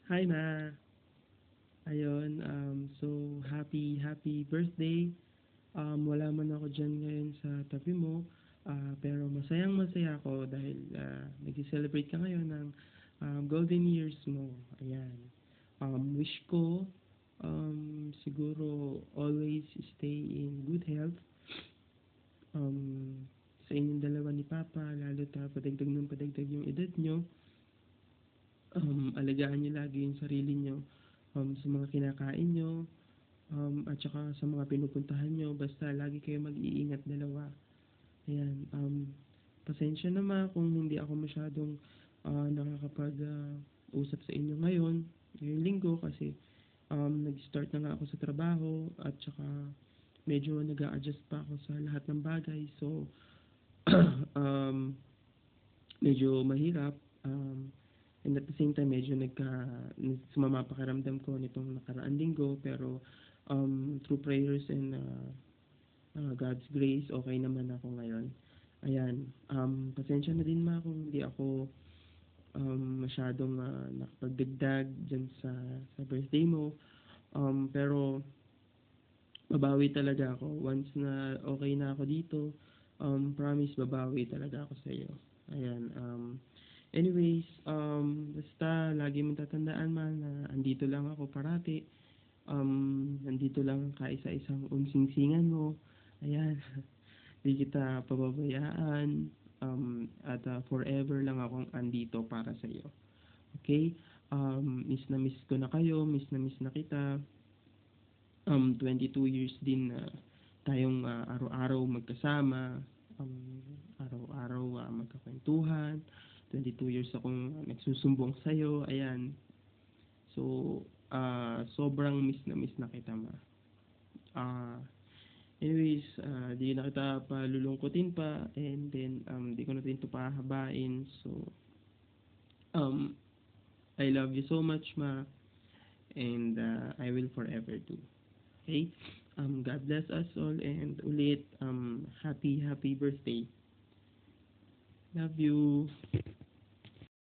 Hi, Ma. Ayun, so happy birthday. Wala man ako diyan ngayon sa tabi mo, pero masayang-masaya ako dahil nagse-celebrate ka ngayon ng golden years mo. Ayan. Wish ko siguro always stay in good health. Um, sa inyong dalawa ni Papa, lalo ta padagdag ng padagdag yung edad nyo. Alagaan niyo lagi yung sarili niyo sa mga kinakain niyo, at saka sa mga pinupuntahan niyo, basta lagi kayo mag-iingat dalawa. Ayan, pasensya na Ma kung hindi ako masyadong nakakapag usap sa inyo ngayong linggo kasi nag-start na nga ako sa trabaho at saka medyo nag-a-adjust pa ako sa lahat ng bagay. So, um, medyo mahirap. And at the same time, medyo sumama pakiramdam ko nitong nakaraan linggo. Pero through prayers and God's grace, okay naman ako ngayon. Ayan, pasensya na din Ma kung hindi ako masyadong nakapagdagdag dyan sa birthday mo. Pero babawi talaga ako. Once na okay na ako dito, promise babawi talaga ako sa iyo. Ayan, anyways, basta lagi mong tatandaan Man na andito lang ako parati. Nandito lang kaisa-isang unsing-singan mo. Ayan, di kita pababayaan. At forever lang akong andito para sa iyo. Okay? Miss na miss ko na kayo, miss na kita. 22 years din na tayong araw-araw magkasama, araw-araw magkakwentuhan. 22 years akong nagsusumbong sa'yo, ayan. So, sobrang miss na kita Ma. Ah, anyways, di na kita palulungkutin pa and then di ko na din ito pahabain. So, um, I love you so much Ma and I will forever do. Okay? God bless us all and ulit happy birthday. Love you.